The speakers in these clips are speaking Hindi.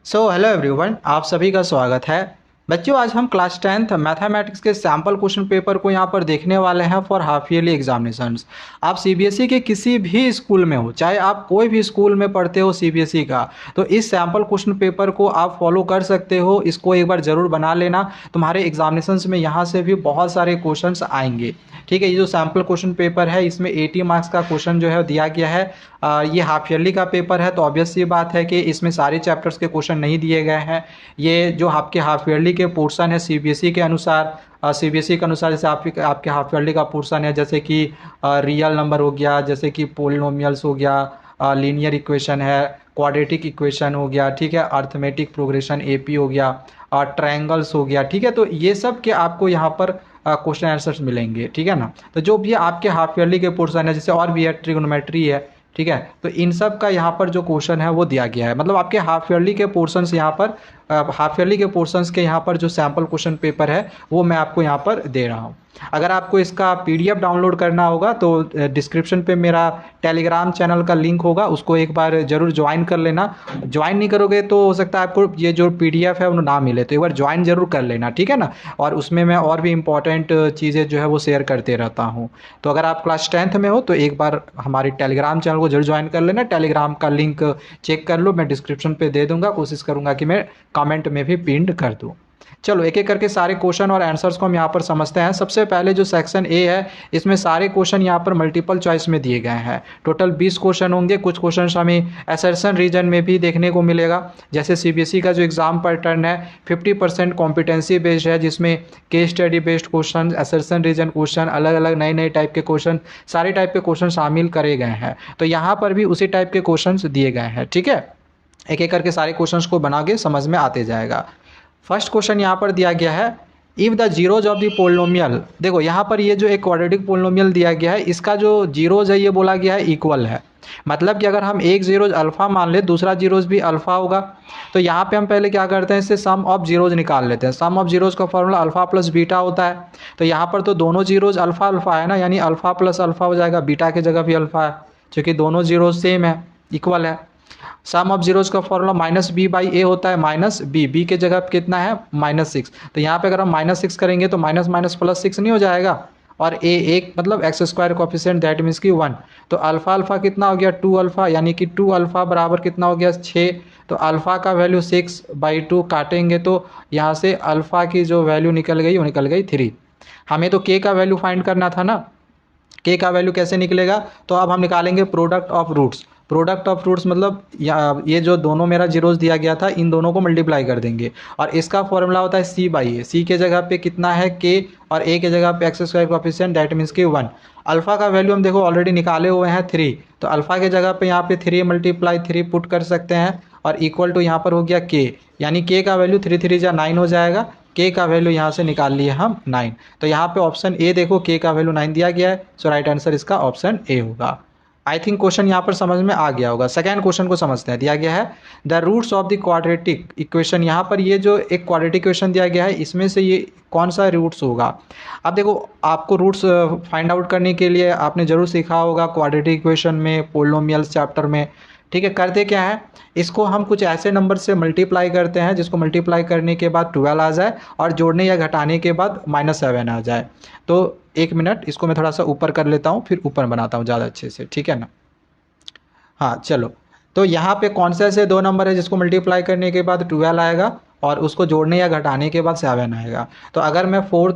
हेलो एवरीवन, आप सभी का स्वागत है। बच्चों, आज हम क्लास 10th मैथमेटिक्स के सैम्पल क्वेश्चन पेपर को यहाँ पर देखने वाले हैं फॉर हाफ ईयरली एग्जामिनेशंस। आप सीबीएसई के किसी भी स्कूल में हो, चाहे आप कोई भी स्कूल में पढ़ते हो सीबीएसई का, तो इस सैम्पल क्वेश्चन पेपर को आप फॉलो कर सकते हो। इसको एक बार ज़रूर बना लेना, तुम्हारे एग्जामिनेशंस में यहाँ से भी बहुत सारे क्वेश्चन आएंगे। ठीक है, ये जो सैम्पल क्वेश्चन पेपर है इसमें 80 मार्क्स का क्वेश्चन जो है दिया गया है। ये हाफ ईयरली का पेपर है, तो ऑब्वियस सी बात है कि इसमें सारे चैप्टर्स के क्वेश्चन नहीं दिए गए हैं। ये जो आपके हाफ ईयरली के पोर्शन है सीबीएसई के अनुसार, सीबीएसई के अनुसार जैसे आपके हाफ ईयरली का पोर्शन है, जैसे कि रियल नंबर हो गया, जैसे कि पोलिनोमियल्स हो गया, लीनियर इक्वेशन है, क्वाड्रेटिक इक्वेशन हो गया, ठीक है, अर्थमेटिक प्रोग्रेशन एपी हो गया, और ट्रायंगल्स हो गया। ठीक है, तो ये सब के आपको यहाँ पर क्वेश्चन आंसर्स मिलेंगे। ठीक है ना। तो जो भी आपके हाफ ईयरली के पोर्शन है, जैसे और भी है, ट्रिग्नोमेट्री है, ठीक है, तो इन सब का यहाँ पर जो क्वेश्चन है वो दिया गया है। मतलब आपके हाफ ईयरली के पोर्शंस यहाँ पर हाफ ईयरली के पोर्शंस के यहाँ पर जो सैम्पल क्वेश्चन पेपर है वो मैं आपको यहाँ पर दे रहा हूँ। अगर आपको इसका पीडीएफ डाउनलोड करना होगा तो डिस्क्रिप्शन पे मेरा टेलीग्राम चैनल का लिंक होगा, उसको एक बार ज़रूर ज्वाइन कर लेना। ज्वाइन नहीं करोगे तो हो सकता है आपको ये जो पीडीएफ है वो ना मिले, तो एक बार ज्वाइन जरूर कर लेना, ठीक है ना। और उसमें मैं और भी इंपॉर्टेंट चीज़ें जो है वो शेयर करते रहता हूँ। तो अगर आप क्लास 10th में हो तो एक बार हमारी टेलीग्राम चैनल को जरूर ज्वाइन कर लेना। टेलीग्राम का लिंक चेक कर लो, मैं डिस्क्रिप्शन पे दे दूंगा, कोशिश करूंगा कि मैं कमेंट में भी पिन कर दूं। चलो एक एक करके सारे क्वेश्चन और आंसर्स को हम यहाँ पर समझते हैं। सबसे पहले जो सेक्शन ए है, इसमें सारे क्वेश्चन यहाँ पर मल्टीपल चॉइस में दिए गए हैं। टोटल 20 क्वेश्चन होंगे। कुछ क्वेश्चन हमें असर्शन रीजन में भी देखने को मिलेगा। जैसे सीबीएसई का जो एग्जाम पैटर्न है 50% कॉम्पिटेंसी बेस्ड है, जिसमें case study based question, assertion reason question, अलग अलग नए नए टाइप के क्वेश्चन, सारे टाइप के क्वेश्चन शामिल करे गए हैं। तो यहाँ पर भी उसी टाइप के क्वेश्चन दिए गए हैं। ठीक है, एक एक करके सारे क्वेश्चंस को बना के समझ में आते जाएगा। फर्स्ट क्वेश्चन यहाँ पर दिया गया है, if the zeros of the polynomial. देखो यहाँ पर ये जो एक क्वाड्रेटिक पोलिनोमियल दिया गया है, इसका जो जीरोज है ये बोला गया है इक्वल है। मतलब कि अगर हम एक जीरोज अल्फ़ा मान ले, दूसरा जीरोज भी अल्फ़ा होगा, तो यहाँ पे हम पहले क्या करते हैं, इससे सम ऑफ जीरोज निकाल लेते हैं। सम ऑफ जीरोज का फॉर्मूला अल्फ़ा प्लस बीटा होता है। तो यहाँ पर तो दोनों जीरोज अल्फ़ा अल्फ़ा है ना, यानी अल्फ़ा प्लस अल्फ़ा हो जाएगा, बीटा की जगह भी अल्फ़ा है, क्योंकि दोनों जीरोज सेम है, इक्वल है। सम ऑफ जीरोज का फॉर्मूला माइनस बी बाई ए होता है, माइनस बी, बी के जगह कितना है -6। तो यहाँ पे अगर हम -6 करेंगे तो माइनस माइनस प्लस 6 नहीं हो जाएगा, और ए एक मतलब x square coefficient that means की 1। तो अल्फा अल्फा कितना हो गया 2 अल्फा, यानी कि 2 अल्फा बराबर कितना हो गया 6। तो अल्फा का वैल्यू 6/2 काटेंगे तो यहाँ से अल्फा की जो वैल्यू निकल गई वो निकल गई 3। हमें तो के का वैल्यू फाइंड करना था ना, के का वैल्यू कैसे निकलेगा, तो अब हम निकालेंगे product of roots. Product of roots मतलब ये जो दोनों मेरा जीरोज दिया गया था, इन दोनों को मल्टीप्लाई कर देंगे, और इसका फॉर्मूला होता है सी बाई ए। सी के जगह पे कितना है के, और ए के जगह पे x square coefficient that means की 1। अल्फा का वैल्यू हम देखो ऑलरेडी निकाले हुए हैं 3, तो अल्फा के जगह पे यहाँ पे 3 मल्टीप्लाई 3 पुट कर सकते हैं, और इक्वल टू यहाँ पर हो गया के, यानी के का वैल्यू 3 3 जा 9 हो जाएगा। के का वैल्यू यहाँ से निकाल लिए हम 9। तो यहाँ पे ऑप्शन ए देखो, के का वैल्यू 9 दिया गया है, सो राइट आंसर इसका ऑप्शन ए होगा। आई थिंक क्वेश्चन यहाँ पर समझ में आ गया होगा। सेकेंड क्वेश्चन को समझते हैं। दिया गया है the roots of the quadratic equation. यहाँ पर ये जो एक क्वाड्रेटिक इक्वेशन दिया गया है, इसमें से ये कौन सा रूट्स होगा। अब देखो, आपको रूट्स फाइंड आउट करने के लिए आपने जरूर सीखा होगा क्वाड्रेटिक इक्वेशन में, पोलिनोमियल्स चैप्टर में। ठीक है, करते क्या है, इसको हम कुछ ऐसे नंबर से मल्टीप्लाई करते हैं जिसको मल्टीप्लाई करने के बाद 12 आ जाए, और जोड़ने या घटाने के बाद -7 आ जाए। तो एक मिनट, इसको मैं थोड़ा सा ऊपर कर लेता हूँ, फिर ऊपर बनाता हूँ ज़्यादा अच्छे से, ठीक है ना। हाँ चलो, तो यहाँ पे कौन से ऐसे दो नंबर है जिसको मल्टीप्लाई करने के बाद 12 आएगा, और उसको जोड़ने या घटाने के बाद 7 आएगा। तो अगर मैं 4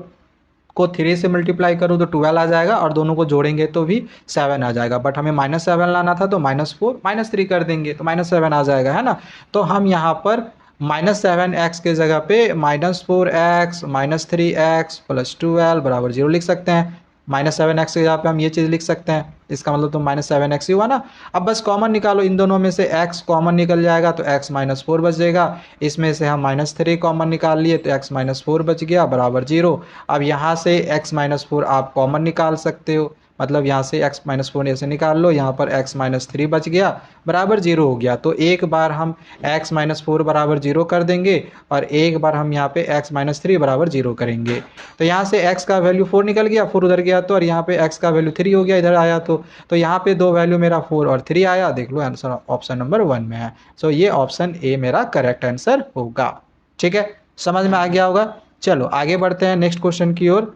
को 3 से मल्टीप्लाई करूँ तो 12 आ जाएगा, और दोनों को जोड़ेंगे तो भी 7 आ जाएगा। बट हमें -7 लाना था, तो -4 -3 कर देंगे तो -7 आ जाएगा, है ना। तो हम यहाँ पर -7x के जगह पे -4x -3x + 12 बराबर 0 लिख सकते हैं। -7x के जगह पे हम ये चीज़ लिख सकते हैं, इसका मतलब तो -7x ही हुआ ना। अब बस कॉमन निकालो, इन दोनों में से x कॉमन निकल जाएगा तो x -4 बचेगा। इसमें से हम -3 कॉमन निकाल लिए तो x -4 बच गया बराबर 0। अब यहाँ से x -4 आप कॉमन निकाल सकते हो, मतलब यहाँ से x माइनस 4 ऐसे निकाल लो, यहाँ पर x माइनस 3 बच गया बराबर 0 हो गया। तो एक बार हम x माइनस 4 बराबर 0 कर देंगे और एक बार हम यहाँ पे x माइनस 3 बराबर 0 करेंगे। तो यहाँ से x का वैल्यू 4 निकल गया, 4 उधर गया तो, और यहाँ पे x का वैल्यू 3 हो गया इधर आया तो यहाँ पे दो वैल्यू मेरा 4 और 3 आया। देख लो आंसर ऑप्शन नंबर 1 में है। सो ये ऑप्शन ए मेरा करेक्ट आंसर होगा। ठीक है, समझ में आ गया होगा। चलो आगे बढ़ते हैं नेक्स्ट क्वेश्चन की ओर।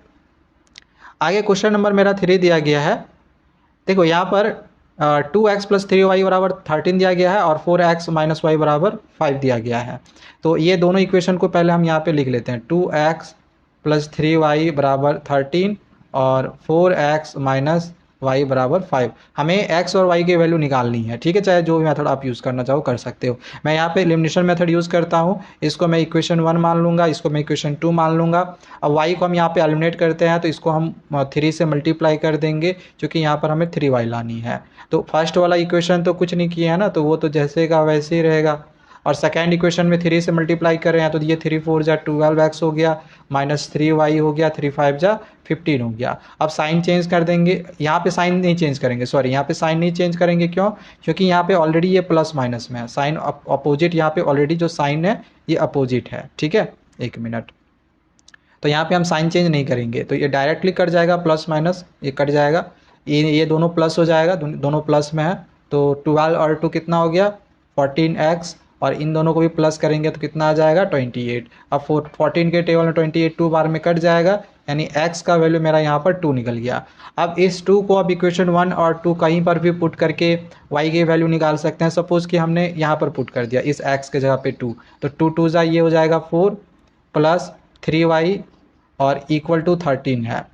आगे क्वेश्चन नंबर मेरा 3 दिया गया है। देखो यहाँ पर 2x प्लस 3y बराबर 13 दिया गया है और 4x माइनस वाई बराबर 5 दिया गया है। तो ये दोनों इक्वेशन को पहले हम यहाँ पे लिख लेते हैं। 2x प्लस 3y बराबर 13 और 4x माइनस y बराबर 5। हमें x और y की वैल्यू निकालनी है। ठीक है, चाहे जो भी मेथड आप यूज़ करना चाहो कर सकते हो। मैं यहाँ पे एलिमिनेशन मेथड यूज़ करता हूँ। इसको मैं इक्वेशन 1 मान लूँगा, इसको मैं इक्वेशन 2 मान लूँगा। अब y को हम यहाँ पे एलिमिनेट करते हैं तो इसको हम 3 से मल्टीप्लाई कर देंगे, क्योंकि यहाँ पर हमें 3y लानी है। तो फर्स्ट वाला इक्वेशन तो कुछ नहीं किया है ना, तो वो तो जैसे का वैसे ही रहेगा। और सेकेंड इक्वेशन में 3 से मल्टीप्लाई कर रहे हैं तो ये 3 4 जा 12x हो गया, माइनस 3y हो गया, 3 5 जा 15 हो गया। अब साइन चेंज कर देंगे, यहाँ पे साइन नहीं चेंज करेंगे, सॉरी यहाँ पे साइन नहीं चेंज करेंगे। क्यों? क्योंकि यहाँ पे ऑलरेडी ये प्लस माइनस में है, साइन अपोजिट, यहाँ पे ऑलरेडी जो साइन है ये अपोजिट है। ठीक है, एक मिनट। तो यहाँ पे हम साइन चेंज नहीं करेंगे, तो ये डायरेक्टली कट जाएगा, प्लस माइनस ये कट जाएगा, ये दोनों प्लस हो जाएगा, दोनों प्लस में है। तो 12 और 2 कितना हो गया 14x, और इन दोनों को भी प्लस करेंगे तो कितना आ जाएगा 28। अब 14 के टेबल में 28 2 बार में कट जाएगा, यानी x का वैल्यू मेरा यहाँ पर 2 निकल गया। अब इस 2 को अब इक्वेशन 1 और 2 कहीं पर भी पुट करके y की वैल्यू निकाल सकते हैं। सपोज कि हमने यहाँ पर पुट कर दिया इस x के जगह पे 2, तो 2 2 जा ये हो जाएगा 4 प्लस 3y और इक्वल टू 13 है।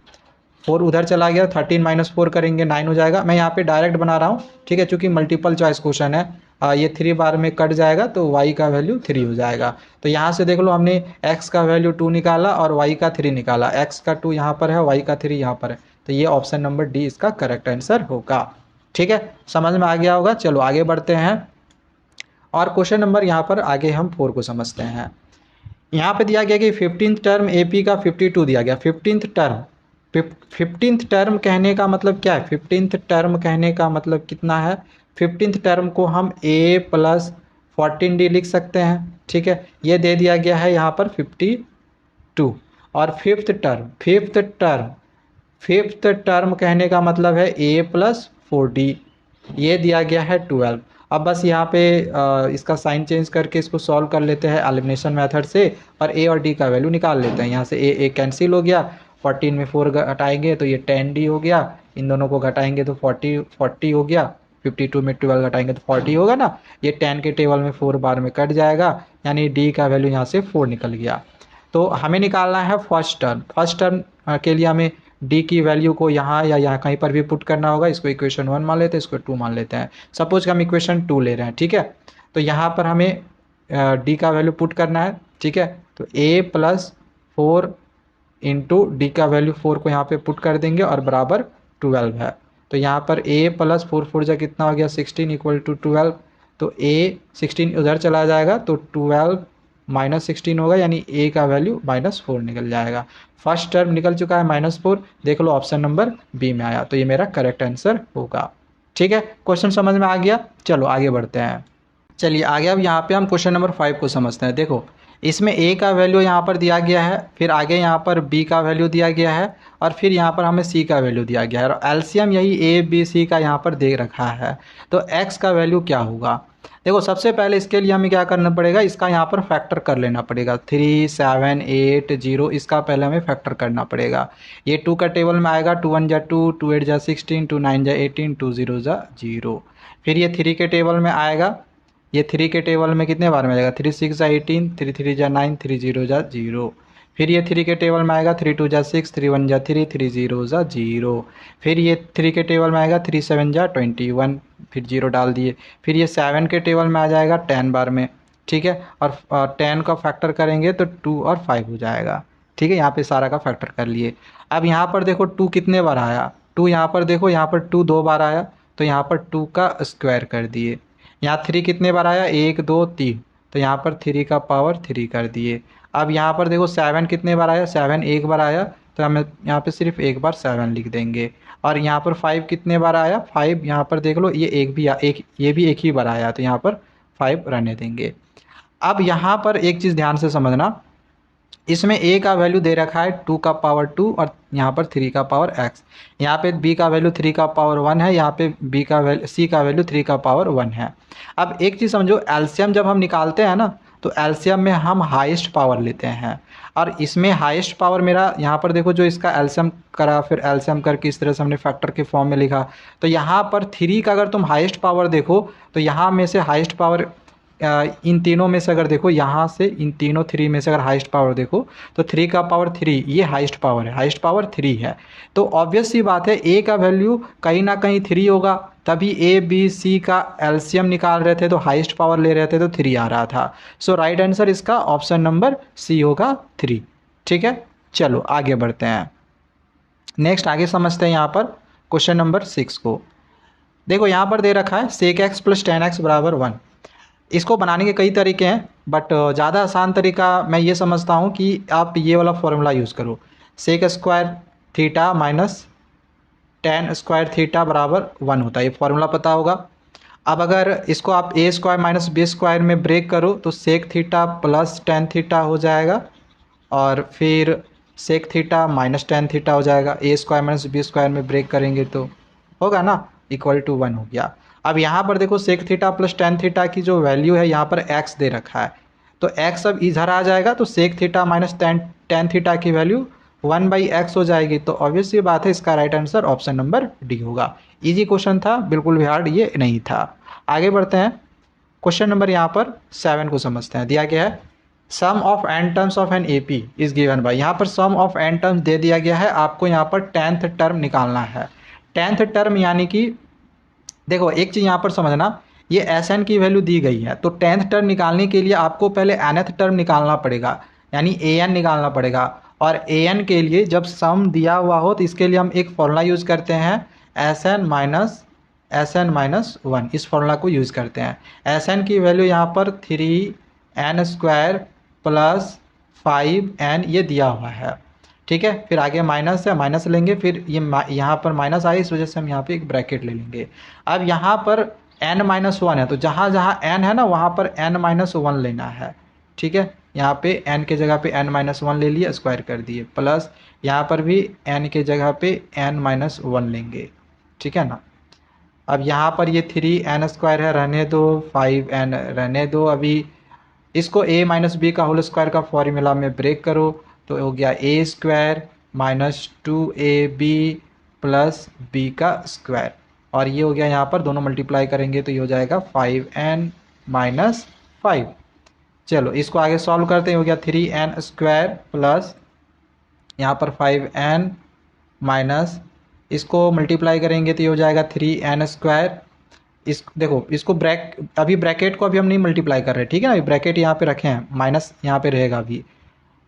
4 उधर चला गया, 13 माइनस 4 करेंगे 9 हो जाएगा। मैं यहाँ पे डायरेक्ट बना रहा हूँ, ठीक है, क्योंकि मल्टीपल चॉइस क्वेश्चन है। ये 3 बार में कट जाएगा तो y का वैल्यू 3 हो जाएगा। तो यहाँ से देख लो हमने x का वैल्यू 2 निकाला और y का 3 निकाला। x का 2 यहाँ पर है, y का 3 यहाँ पर है, तो ये ऑप्शन नंबर डी इसका करेक्ट आंसर होगा। ठीक है, समझ में आ गया होगा। चलो आगे बढ़ते हैं और क्वेश्चन नंबर यहाँ पर आगे हम 4 को समझते हैं। यहाँ पे दिया गया कि 15th टर्म AP का 52 दिया गया। 15th टर्म कहने का मतलब क्या है? 15th टर्म कहने का मतलब कितना है? 15th टर्म को हम A प्लस 14D लिख सकते हैं। ठीक है, ये दे दिया गया है यहाँ पर 52। और फिफ्थ टर्म कहने का मतलब है A प्लस 4D, ये दिया गया है 12। अब बस यहाँ पे इसका साइन चेंज करके इसको सॉल्व कर लेते हैं एलिमिनेशन मेथड से और ए और डी का वैल्यू निकाल लेते हैं। यहाँ से ए कैंसिल हो गया, 14 में 4 घटाएंगे तो ये 10D हो गया, इन दोनों को घटाएंगे तो 40 हो गया, 52 में 12 घटाएंगे तो 40 होगा ना। ये 10 के टेबल में 4 बार में कट जाएगा, यानी डी का वैल्यू यहाँ से 4 निकल गया। तो हमें निकालना है फर्स्ट टर्म के लिए हमें डी की वैल्यू को यहाँ या यहाँ कहीं पर भी पुट करना होगा। इसको इक्वेशन 1 मान लेते हैं, इसको 2 मान लेते हैं। सपोज कि हम इक्वेशन 2 ले रहे हैं, ठीक है, तो यहाँ पर हमें डी का वैल्यू पुट करना है। ठीक है, तो a प्लस 4 इंटू डी का वैल्यू 4 को यहाँ पे पुट कर देंगे और बराबर 12 है। तो यहाँ पर a प्लस 4 4 जा कितना हो गया 16 इक्वल टू 12। तो a 16 उधर चला जाएगा तो 12 माइनस 16 होगा, यानी a का वैल्यू -4 निकल जाएगा। फर्स्ट टर्म निकल चुका है -4, देख लो ऑप्शन नंबर बी में आया, तो ये मेरा करेक्ट आंसर होगा। ठीक है, क्वेश्चन समझ में आ गया। चलो आगे बढ़ते हैं। चलिए आगे अब यहाँ पे हम क्वेश्चन नंबर 5 को समझते हैं। देखो इसमें a का वैल्यू यहाँ पर दिया गया है, फिर आगे यहाँ पर b का वैल्यू दिया गया है और फिर यहाँ पर हमें c का वैल्यू दिया गया है और एलसीएम यही a b c का यहाँ पर दे रखा है। तो x का वैल्यू क्या होगा? देखो सबसे पहले इसके लिए हमें क्या करना पड़ेगा, इसका यहाँ पर फैक्टर कर लेना पड़ेगा। 3 7 8 0 इसका पहले हमें फैक्टर करना पड़ेगा। ये 2 का टेबल में आएगा, 2 1 जा 2, 2 8 जा 16, 2 9 जा 18, 2 0 जा 0। फिर ये 3 के टेबल में आएगा, ये 3 के टेबल में कितने बार में आएगा 3 6 जा 18, 3 3 जा 9, 3 0 जा 0। फिर ये 3 के टेबल में आएगा 3 2 जा 6, 3 1 जा 3, 3 0 जा 0। फिर ये 3 के टेबल में आएगा 3 7 जा 21, फिर 0 डाल दिए। फिर ये 7 के टेबल में आ जाएगा 10 बार में, ठीक है, और 10 का फैक्टर करेंगे तो 2 और 5 हो जाएगा। ठीक है, यहाँ पे सारा का फैक्टर कर लिए। अब यहाँ पर देखो 2 कितने बार आया, 2 यहाँ पर देखो, यहाँ पर 2 2 बार आया, तो यहाँ पर 2 का स्क्वायर कर दिए। यहाँ 3 कितने बार आया 1 2 3, तो यहाँ पर 3 का पावर 3 कर दिए। अब यहाँ पर देखो 7 कितने बार आया, 7 एक बार आया, तो हमें यहाँ पे सिर्फ एक बार 7 लिख देंगे। और यहाँ पर 5 कितने बार आया, 5 यहाँ पर देख लो, ये ये भी एक ही बार आया, तो यहाँ पर 5 रहने देंगे। अब यहाँ पर एक चीज़ ध्यान से समझना, इसमें a का वैल्यू दे रखा है 2 का पावर 2 और यहाँ पर 3 का पावर x। यहाँ पे b का वैल्यू 3 का पावर 1 है, यहाँ पे c का वैल्यू 3 का पावर 1 है। अब एक चीज़ समझो, एलसीएम जब हम निकालते हैं ना, तो एलसीएम में हम हाईएस्ट पावर लेते हैं, और इसमें हाईएस्ट पावर मेरा यहाँ पर देखो, जो इसका एलसीएम करा, फिर एलसीएम करके इस तरह से हमने फैक्टर के फॉर्म में लिखा, तो यहाँ पर 3 का अगर तुम हाईएस्ट पावर देखो, तो यहाँ में से हाईएस्ट पावर इन तीनों में से अगर देखो, यहाँ से इन तीनों 3 में से अगर हाईएस्ट पावर देखो, तो 3 का पावर 3 ये हाईएस्ट पावर है, हाईएस्ट पावर 3 है। तो ऑब्वियस सी बात है, a का वैल्यू कहीं ना कहीं 3 होगा, तभी a b c का एलसीएम निकाल रहे थे, तो हाईएस्ट पावर ले रहे थे, तो 3 आ रहा था। सो राइट आंसर इसका ऑप्शन नंबर सी होगा, 3। ठीक है, चलो आगे बढ़ते हैं। नेक्स्ट आगे समझते हैं यहाँ पर क्वेश्चन नंबर 6 को। देखो यहाँ पर दे रखा है sec x + tan x = 1। इसको बनाने के कई तरीके हैं, बट ज़्यादा आसान तरीका मैं ये समझता हूँ कि आप ये वाला फॉर्मूला यूज़ करो, sec² theta minus tan² theta बराबर 1 होता है, ये फॉर्मूला पता होगा। अब अगर इसको आप a² माइनस b² में ब्रेक करो, तो sec theta plus tan theta हो जाएगा, और फिर sec theta minus tan theta हो जाएगा। a² माइनस b² में ब्रेक करेंगे तो होगा ना, इक्वल टू 1 हो गया। अब यहाँ पर देखो sec theta plus tan theta की जो वैल्यू है, यहाँ पर x दे रखा है, तो x अब इधर आ जाएगा, तो sec theta minus tan theta की वैल्यू 1/x हो जाएगी। तो ऑब्वियस सी बात है, इसका right answer option number D होगा। इजी क्वेश्चन था, बिल्कुल भी हार्ड ये नहीं था। आगे बढ़ते हैं, क्वेश्चन नंबर यहाँ पर 7 को समझते हैं। दिया गया है sum of n terms of an AP is given by, यहाँ पर सम ऑफ n टर्म्स दे दिया गया है, आपको यहाँ पर 10th टर्म निकालना है। 10th टर्म यानी कि देखो एक चीज़ यहाँ पर समझना, ये Sn की वैल्यू दी गई है, तो 10th टर्म निकालने के लिए आपको पहले nth टर्म निकालना पड़ेगा, यानी an निकालना पड़ेगा। और an के लिए जब सम दिया हुआ हो, तो इसके लिए हम एक फॉर्मूला यूज़ करते हैं, Sn माइनस 1, इस फॉर्मूला को यूज़ करते हैं। Sn की वैल्यू यहाँ पर 3n² प्लस 5n ये दिया हुआ है, ठीक है। फिर आगे माइनस है, माइनस लेंगे, फिर ये यहाँ पर माइनस आई, इस वजह से हम यहाँ पे एक ब्रैकेट ले लेंगे। अब यहाँ पर n-1 है, तो जहाँ जहाँ n है ना, वहाँ पर n-1 लेना है, ठीक है। यहाँ पे n के जगह पे n-1 ले लिए, स्क्वायर कर दिए, प्लस यहाँ पर भी n के जगह पे n-1 लेंगे, ठीक है ना। अब यहाँ पर ये 3n² है, रहने दो, 5n रहने दो। अभी इसको a माइनस b का होल स्क्वायर का फॉर्मूला में ब्रेक करो, तो हो गया a² minus 2ab plus b का स्क्वायर, और ये हो गया यहाँ पर दोनों मल्टीप्लाई करेंगे तो ये हो जाएगा 5n माइनस 5। चलो इसको आगे सॉल्व करते हैं, हो गया 3n² प्लस यहाँ पर 5n माइनस, इसको मल्टीप्लाई करेंगे तो ये हो जाएगा 3n²। इस देखो इसको अभी ब्रैकेट को अभी हम नहीं मल्टीप्लाई कर रहे, ठीक है ना, ब्रैकेट यहाँ पे रखे हैं, माइनस यहाँ पे रहेगा, अभी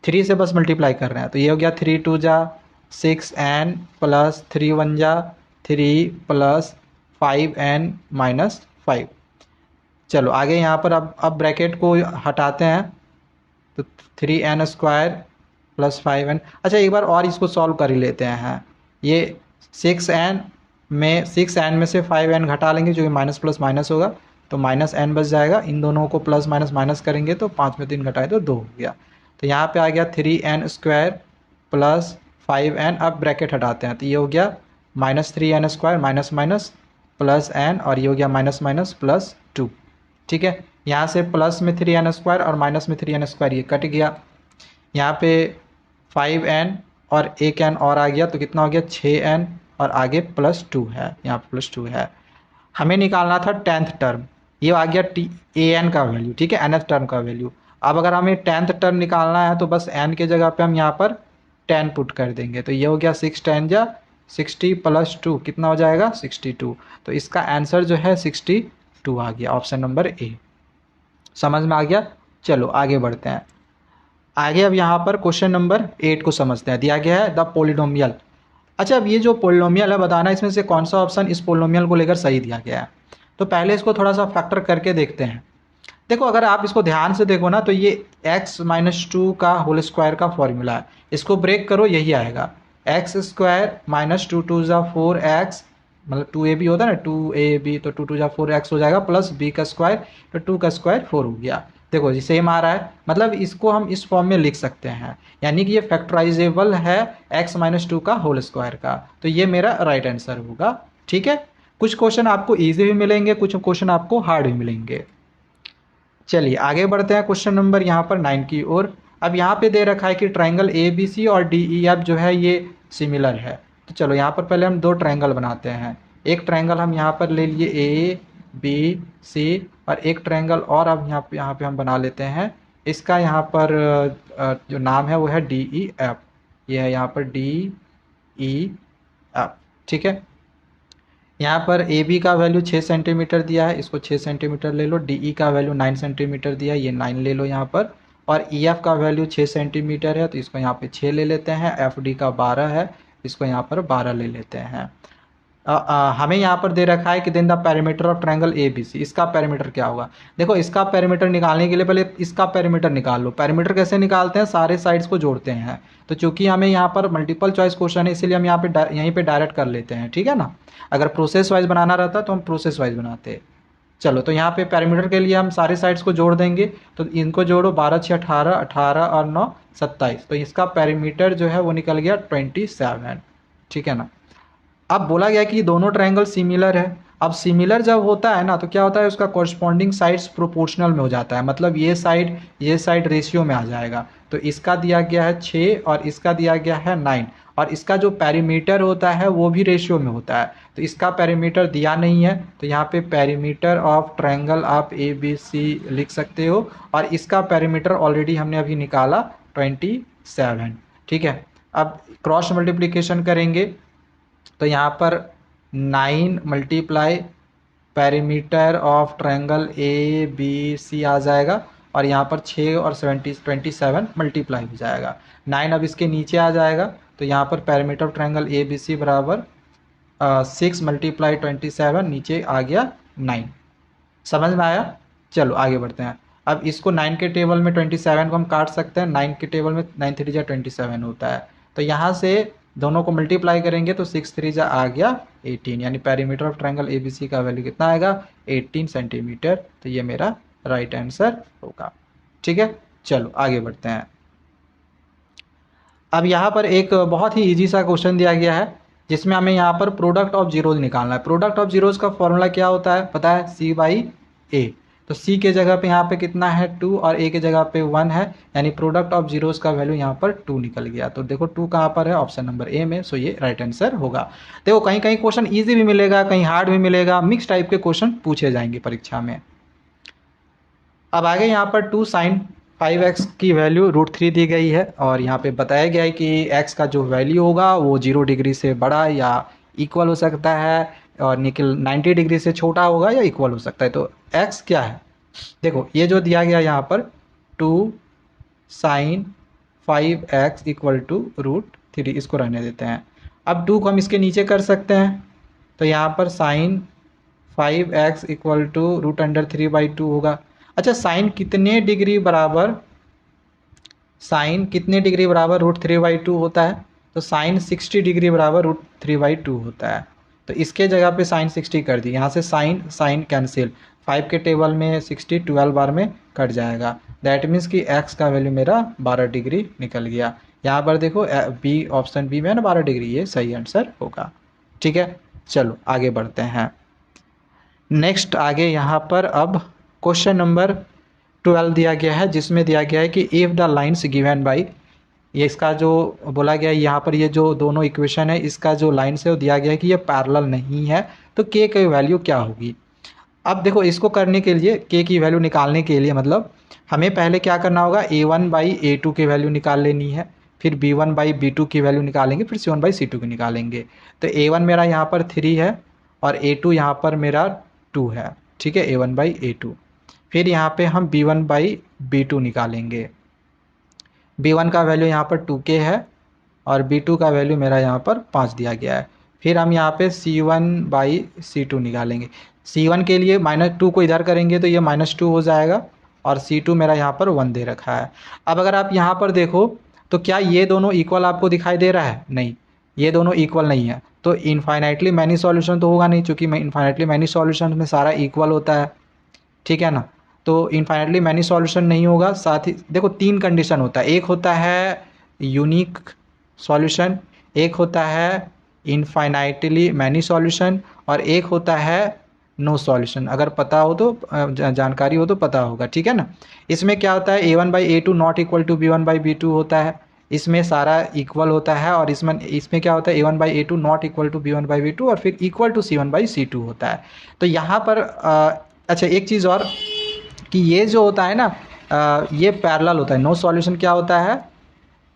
3 से बस मल्टीप्लाई कर रहे हैं, तो ये हो गया 3 2 जा 6n प्लस 3 1 जा 3 प्लस 5n माइनस 5। चलो आगे यहाँ पर अब ब्रैकेट को हटाते हैं, तो 3n² प्लस 5n। अच्छा एक बार और इसको सॉल्व कर ही लेते हैं, ये 6n में से 5n घटा लेंगे, जो कि माइनस प्लस माइनस होगा, तो माइनस n बच जाएगा। इन दोनों को प्लस माइनस माइनस करेंगे तो 5 में 3 घटाए तो 2 हो गया, तो यहाँ पे आ गया 3n² प्लस 5n। अब ब्रैकेट हटाते हैं, तो ये हो गया minus 3n² minus minus plus n, और ये हो गया माइनस माइनस प्लस 2, ठीक है। यहाँ से प्लस में 3n² और माइनस में 3n², ये कट गया। यहाँ पे 5n और एक n और आ गया, तो कितना हो गया 6n, और आगे प्लस 2 है, यहाँ पे प्लस 2 है। हमें निकालना था 10th टर्म, ये आ गया an का वैल्यू, ठीक है, nth टर्म का वैल्यू। अब अगर हमें 10th टर्म निकालना है, तो बस n के जगह पे हम यहाँ पर 10 पुट कर देंगे, तो ये हो गया 6 10 जा 60 प्लस 2, कितना हो जाएगा 62। तो इसका आंसर जो है 62 आ गया, ऑप्शन नंबर ए। समझ में आ गया। चलो आगे बढ़ते हैं। आगे अब यहाँ पर क्वेश्चन नंबर 8 को समझते हैं। दिया गया है द पोलिनोमियल। अच्छा अब ये जो पोलिनोमियल है, बताना इसमें से कौन सा ऑप्शन इस पोलिनोमियल को लेकर सही दिया गया है। तो पहले इसको थोड़ा सा फैक्टर करके देखते हैं। देखो अगर आप इसको ध्यान से देखो ना, तो ये x - 2 का होल स्क्वायर का फॉर्मूला है, इसको ब्रेक करो यही आएगा। X square minus two two ज़ा 4x, मतलब 2ab होता है ना, 2ab तो 2 टू ज़ा 4x हो जाएगा, प्लस b का स्क्वायर तो 2 का स्क्वायर 4 हो गया। देखो जी सेम आ रहा है, मतलब इसको हम इस फॉर्म में लिख सकते हैं, यानी कि ये फैक्टराइजेबल है x माइनस टू का होल स्क्वायर का, तो ये मेरा राइट आंसर होगा। ठीक है, कुछ क्वेश्चन आपको ईजी भी मिलेंगे, कुछ क्वेश्चन आपको हार्ड भी मिलेंगे। चलिए आगे बढ़ते हैं क्वेश्चन नंबर यहाँ पर 9 की ओर। अब यहाँ पे दे रखा है कि ट्रायंगल ए बी सी और डी ई एफ जो है ये सिमिलर है। तो चलो यहाँ पर पहले हम दो ट्रायंगल बनाते हैं। एक ट्रायंगल हम यहाँ पर ले लिए ए बी सी, और एक ट्रायंगल और अब यहाँ पे हम बना लेते हैं। इसका यहाँ पर जो नाम है वो है डी ई एफ, ये है यहाँ पर डी ई एफ। ठीक है, यहाँ पर ए बी का वैल्यू 6 सेंटीमीटर दिया है, इसको 6 सेंटीमीटर ले लो। डी ई का वैल्यू 9 सेंटीमीटर दिया है, ये 9 ले लो यहाँ पर। और ई एफ का वैल्यू 6 सेंटीमीटर है, तो इसको यहाँ पे 6 ले लेते हैं। एफ डी का 12 है, इसको यहाँ पर 12 ले लेते हैं। हमें यहाँ पर दे रखा है कि then the parameter of triangle A B C, इसका पैरामीटर क्या होगा। देखो इसका पैरामीटर निकालने के लिए पहले इसका पैरामीटर निकाल लो। पैरामीटर कैसे निकालते हैं, सारे साइड्स को जोड़ते हैं। तो चूंकि हमें यहाँ पर मल्टीपल चॉइस क्वेश्चन है, इसीलिए हम यहाँ पे यहीं पे डायरेक्ट कर लेते हैं। ठीक है ना, अगर प्रोसेस वाइज बनाना रहता तो हम प्रोसेस वाइज बनाते। चलो तो यहाँ पे पैरामीटर के लिए हम सारे साइड्स को जोड़ देंगे, तो इनको जोड़ो, 12 6 18, 18 और 9 27, तो इसका पैरामीटर जो है वो निकल गया 27। ठीक है ना। अब बोला गया कि दोनों ट्रायंगल सिमिलर है। अब सिमिलर जब होता है ना तो क्या होता है, उसका कॉरस्पॉन्डिंग साइड्स प्रोपोर्शनल में हो जाता है, मतलब ये साइड रेशियो में आ जाएगा। तो इसका दिया गया है 6 और इसका दिया गया है 9, और इसका जो पैरीमीटर होता है वो भी रेशियो में होता है। तो इसका पैरीमीटर दिया नहीं है, तो यहाँ पे पैरीमीटर ऑफ ट्रायंगल आप ए बी सी लिख सकते हो, और इसका पैरीमीटर ऑलरेडी हमने अभी निकाला 27। ठीक है, अब क्रॉस मल्टीप्लिकेशन करेंगे तो यहाँ पर 9 multiply perimeter of triangle A B C आ जाएगा, और यहाँ पर 6 और 27 मल्टीप्लाई हो जाएगा। 9 अब इसके नीचे आ जाएगा, तो यहाँ पर perimeter of triangle A B C बराबर 6 मल्टीप्लाई 27, नीचे आ गया 9। समझ में आया। चलो आगे बढ़ते हैं। अब इसको 9 के टेबल में 27 को हम काट सकते हैं। 9 के टेबल में 9 3 जा 27 होता है, तो यहाँ से दोनों को मल्टीप्लाई करेंगे तो 6 3 जा आ गया 18, यानी perimeter of triangle A B C का वैल्यू कितना आएगा, 18 सेंटीमीटर। तो ये मेरा राइट आंसर होगा। ठीक है, चलो आगे बढ़ते हैं। अब यहाँ पर एक बहुत ही इजी सा क्वेश्चन दिया गया है, जिसमें हमें यहाँ पर प्रोडक्ट ऑफ जीरोज निकालना है। प्रोडक्ट ऑफ जीरोज का फॉर्मूला क्या होता है पता है, सी बाई ए। तो सी के जगह पे यहाँ पे कितना है 2, और ए के जगह पे 1 है, यानी प्रोडक्ट ऑफ जीरोज का वैल्यू यहाँ पर 2 निकल गया। तो देखो 2 कहाँ पर है, ऑप्शन नंबर ए में, सो ये राइट आंसर होगा। देखो कहीं कहीं क्वेश्चन ईजी भी मिलेगा, कहीं हार्ड भी मिलेगा, मिक्स टाइप के क्वेश्चन पूछे जाएंगे परीक्षा में। अब आगे यहाँ पर 2 sin 5x की वैल्यू √3 दी गई है, और यहाँ पे बताया गया है कि x का जो वैल्यू होगा वो 0 डिग्री से बड़ा या इक्वल हो सकता है, और निकल 90 डिग्री से छोटा होगा या इक्वल हो सकता है। तो x क्या है, देखो ये जो दिया गया यहाँ पर 2 sin 5x इक्वल टू √3, इसको रहने देते हैं। अब 2 को हम इसके नीचे कर सकते हैं, तो यहाँ पर sin 5x इक्वल टू √3/2 होगा। अच्छा साइन कितने डिग्री बराबर √3/2 होता है, तो साइन 60 डिग्री बराबर √3/2 होता है। तो इसके जगह पे साइन 60 कर दी, यहाँ से साइन कैंसिल, 5 के टेबल में 60 12 बार में कट जाएगा। दैट मीन्स कि x का वैल्यू मेरा 12 डिग्री निकल गया। यहाँ पर देखो बी, ऑप्शन बी में है ना 12 डिग्री, ये सही आंसर होगा। ठीक है, चलो आगे बढ़ते हैं। नेक्स्ट आगे यहाँ पर अब क्वेश्चन नंबर 12 दिया गया है, जिसमें दिया गया है कि if the lines given by, ये इसका जो बोला गया है यहाँ पर, ये जो दोनों इक्वेशन है इसका जो लाइन्स है वो दिया गया है कि ये पैरेलल नहीं है, तो के की वैल्यू क्या होगी। अब देखो इसको करने के लिए, के की वैल्यू निकालने के लिए मतलब हमें पहले क्या करना होगा, a1/a2 की वैल्यू निकाल लेनी है, फिर b1/b2 की वैल्यू निकालेंगे, फिर c1/c2 की निकालेंगे। तो a1 मेरा यहाँ पर 3 है और a2 यहाँ पर मेरा 2 है। ठीक है, a1/a2। फिर यहाँ पे हम b1/b2 निकालेंगे। b1 का वैल्यू यहाँ पर 2k है, और b2 का वैल्यू मेरा यहाँ पर 5 दिया गया है। फिर हम यहाँ पे c1/c2 निकालेंगे। c1 के लिए -2 को इधर करेंगे तो ये -2 हो जाएगा, और c2 मेरा यहाँ पर 1 दे रखा है। अब अगर आप यहाँ पर देखो तो क्या ये दोनों इक्वल आपको दिखाई दे रहा है, नहीं, ये दोनों इक्वल नहीं है, तो इनफाइनाइटली मैनी सॉल्यूशन तो होगा नहीं, चूँकि इनफाइनाइटली मैनी सॉल्यूशन में सारा इक्वल होता है, ठीक है ना। तो इनफाइनाइटली मैनी सॉल्यूशन नहीं होगा। साथ ही देखो 3 कंडीशन होता है, एक होता है यूनिक सॉल्यूशन, एक होता है इनफाइनाइटली मैनी सॉल्यूशन, और एक होता है नो सॉल्यूशन। अगर पता हो तो जानकारी हो तो पता होगा, ठीक है ना। इसमें क्या होता है, a1/a2 not equal to b1/b2 होता है, इसमें सारा इक्वल होता है। और इसमें क्या होता है, a1/a2 not equal to b1/b2 और फिर इक्वल टू c1/c2 होता है। तो यहाँ पर अच्छा एक चीज़ और कि ये जो होता है ना ये पैरेलल होता है। नो सॉल्यूशन क्या होता है,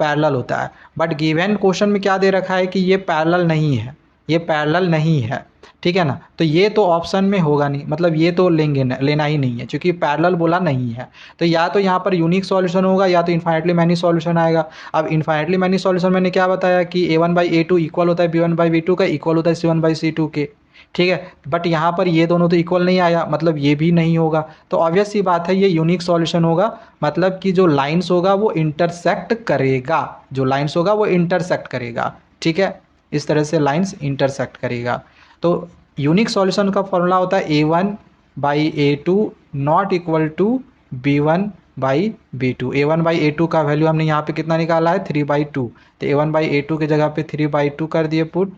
पैरेलल होता है। बट गिवन क्वेश्चन में क्या दे रखा है कि ये पैरेलल नहीं है, ये पैरेलल नहीं है, ठीक है ना। तो ये तो ऑप्शन में होगा नहीं, मतलब ये तो लेना ही नहीं है, क्योंकि पैरेलल बोला नहीं है। तो या तो यहाँ पर यूनिक सॉल्यूशन होगा या तो इनफाइनाइटली मैनी सॉल्यूशन आएगा। अब इनफाइनाइटली मैनी सॉल्यूशन मैंने क्या बताया कि a1/a2 इक्वल होता है b1/b2 का, इक्वल होता है c1/c2 के, ठीक है। बट यहाँ पर ये दोनों तो इक्वल नहीं आया, मतलब ये भी नहीं होगा। तो ऑब्वियस सी बात है ये यूनिक सॉल्यूशन होगा, मतलब कि जो लाइंस होगा वो इंटरसेक्ट करेगा, जो लाइंस होगा वो इंटरसेक्ट करेगा, ठीक है। इस तरह से लाइंस इंटरसेक्ट करेगा। तो यूनिक सॉल्यूशन का फॉर्मूला होता है a1/a2 not equal to b1/b2। a1/a2 का वैल्यू हमने यहाँ पे कितना निकाला है, 3/2। तो a1/a2 की जगह पे 3/2 कर दिए put,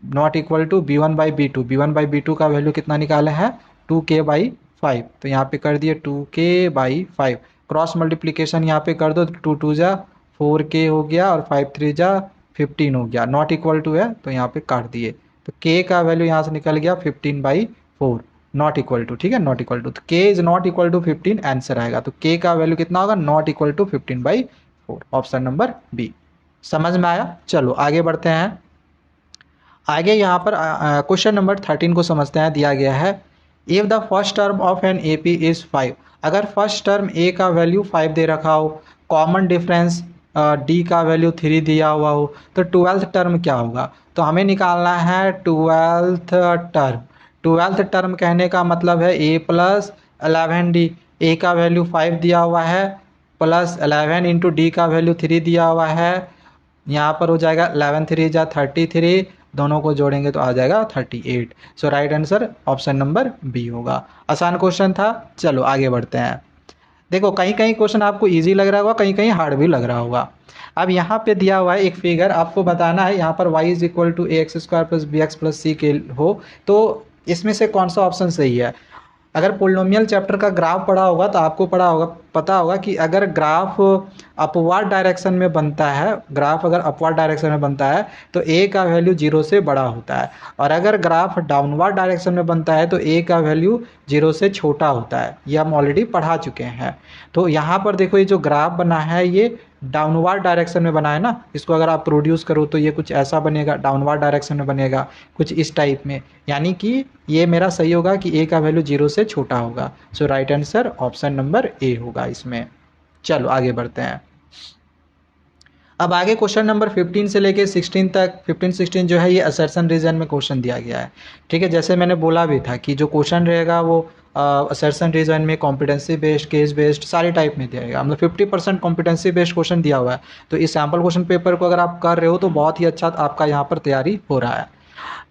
not equal to b1/b2। b1/b2 का वैल्यू कितना निकाले हैं, 2k/5। तो यहाँ पे कर दिए 2k/5। क्रॉस मल्टीप्लीकेशन यहाँ पे कर दो, 2 जा 4k हो गया और 5 जा 15 हो गया, नॉट इक्वल टू है तो यहाँ पे काट दिए। तो k का वैल्यू यहाँ से निकल गया 15/4, नॉट इक्वल टू, ठीक है, नॉट इक्वल टू। तो k is not equal to 15 answer आएगा। तो k का वैल्यू कितना होगा, not equal to 15/4, option number B. समझ में आया। चलो आगे बढ़ते हैं। आगे यहाँ पर क्वेश्चन नंबर 13 को समझते हैं। दिया गया है if the first term of an A P is 5। अगर फर्स्ट टर्म ए का वैल्यू 5 दे रखा हो, कॉमन डिफरेंस डी का वैल्यू 3 दिया हुआ हो, तो 12th टर्म क्या होगा। तो हमें निकालना है 12th टर्म। 12th टर्म कहने का मतलब है a प्लस 11d। ए का वैल्यू 5 दिया हुआ है, प्लस 11 इंटू डी का वैल्यू 3 दिया हुआ है। यहाँ पर हो जाएगा 11 3 जा 33, दोनों को जोड़ेंगे तो आ जाएगा 38। So right answer option number B होगा। आसान क्वेश्चन था। चलो आगे बढ़ते हैं। देखो कहीं कहीं क्वेश्चन आपको इजी लग रहा होगा, कहीं कहीं हार्ड भी लग रहा होगा। अब यहाँ पे दिया हुआ है एक फिगर, आपको बताना है यहाँ पर y is equal to ax² plus bx plus c के हो, तो इसमें से कौन सा ऑप्शन सही है। अगर पोलिनोमियल चैप्टर का ग्राफ पढ़ा होगा तो आपको पता होगा कि अगर ग्राफ अपवर्ड डायरेक्शन में बनता है, ग्राफ अगर अपवर्ड डायरेक्शन में बनता है तो a का वैल्यू 0 से बड़ा होता है, और अगर ग्राफ डाउनवर्ड डायरेक्शन में बनता है तो a का वैल्यू 0 से छोटा होता है। ये हम ऑलरेडी पढ़ा चुके हैं। तो यहाँ पर देखो ये जो ग्राफ बना है ये डाउनवर्ड डायरेक्शन में बना है ना, इसको अगर आप प्रोड्यूस करो तो ये कुछ ऐसा बनेगा, डाउनवर्ड डायरेक्शन में बनेगा कुछ इस टाइप में, यानी कि ये मेरा सही होगा कि a का वैल्यू 0 से छोटा होगा। So right answer option number A होगा इसमें। चलो आगे बढ़ते हैं। अब आगे क्वेश्चन नंबर 15 से लेके 16 तक, 15-16 जो है ये असर्शन रीजन में क्वेश्चन दिया गया है, ठीक है। जैसे मैंने बोला भी था कि जो क्वेश्चन रहेगा वो असर्शन रीजन में कॉम्पिटेंसी बेस्ड, केस बेस्ड सारे टाइप में दिया, मतलब 50% कॉम्पिटेंसी बेस्ड क्वेश्चन दिया हुआ है। तो इस सैम्पल क्वेश्चन पेपर को अगर आप कर रहे हो तो बहुत ही अच्छा आपका यहाँ पर तैयारी हो रहा है।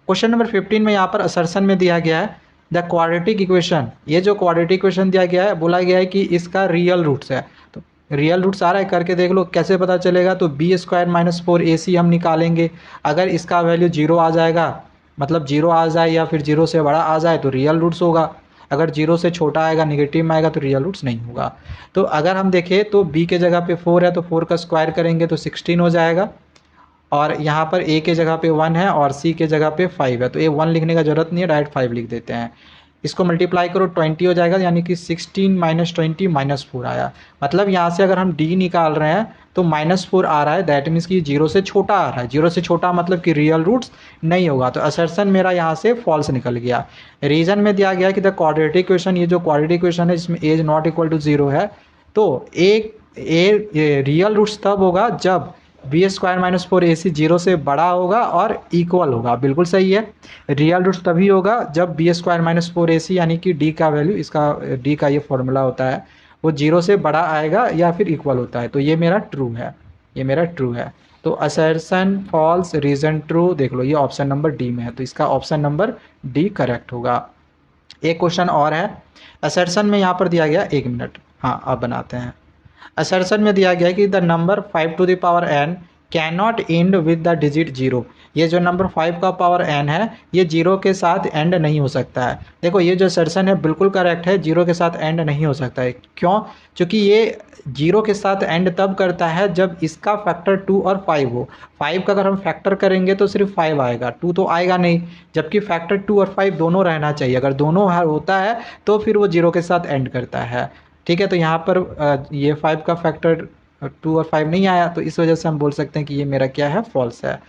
क्वेश्चन नंबर 15 में यहाँ पर असर्शन में दिया गया है द क्वाड्रेटिक इक्वेशन। ये जो क्वाड्रेटिक इक्वेशन दिया गया है, बोला गया है कि इसका रियल रूट्स है। तो रियल रूट्स आ रहा है, करके देख लो कैसे पता चलेगा। तो b² माइनस 4ac हम निकालेंगे। अगर इसका वैल्यू 0 आ जाएगा, मतलब 0 आ जाए या फिर 0 से बड़ा आ जाए तो रियल रूट्स होगा। अगर 0 से छोटा आएगा, नेगेटिव में आएगा तो रियल रूट्स नहीं होगा। तो अगर हम देखें तो b के जगह पे 4 है तो 4 का स्क्वायर करेंगे तो 16 हो जाएगा, और यहाँ पर a के जगह पे 1 है और c के जगह पे 5 है, तो ये 1 लिखने का जरूरत नहीं है, डायरेक्ट 5 लिख देते हैं। इसको मल्टीप्लाई करो 20 हो जाएगा, यानी कि 16 माइनस 20 माइनस 4 आया। मतलब यहाँ से अगर हम d निकाल रहे हैं तो -4 आ रहा है, दैट मीन्स कि 0 से छोटा आ रहा है। 0 से छोटा मतलब कि रियल रूट्स नहीं होगा, तो असर्शन मेरा यहाँ से फॉल्स निकल गया। रीजन में दिया गया कि द क्वाड्रेटिक इक्वेशन, ये जो क्वाड्रेटिक इक्वेशन है इसमें एज नॉट इक्वल टू 0 है, तो रियल रूट्स तब होगा जब b² माइनस 4ac 0 से बड़ा होगा और इक्वल होगा। बिल्कुल सही है। रियल रूट्स तभी होगा जब b² माइनस 4ac यानी कि d का वैल्यू, इसका d का ये फॉर्मूला होता है, वो 0 से बड़ा आएगा या फिर इक्वल होता है। तो ये मेरा ट्रू है, ये मेरा ट्रू है। तो असर्शन फॉल्स, रीजन ट्रू, देख लो ये ऑप्शन नंबर डी में है, तो इसका ऑप्शन नंबर डी करेक्ट होगा। एक क्वेश्चन और है, असर्शन में यहाँ पर दिया गया, 1 मिनट, हाँ अब बनाते हैं। असर्शन में दिया गया है कि the number 5 to the power n can not end with the digit 0। ये जो नंबर 5 का पावर n है ये 0 के साथ एंड नहीं हो सकता है। देखो ये जो असर्शन है बिल्कुल करेक्ट है, 0 के साथ एंड नहीं हो सकता है। क्यों? क्योंकि ये 0 के साथ एंड तब करता है जब इसका फैक्टर 2 और 5 हो। 5 का अगर हम फैक्टर करेंगे तो सिर्फ 5 आएगा, 2 तो आएगा नहीं, जबकि फैक्टर 2 और 5 दोनों रहना चाहिए। अगर दोनों होता है तो फिर वो 0 के साथ एंड करता है। ठीक है, तो यहाँ पर ये 5 का फैक्टर 2 और 5 नहीं आया, तो इस वजह से हम बोल सकते हैं कि ये मेरा क्या है, फॉल्स है।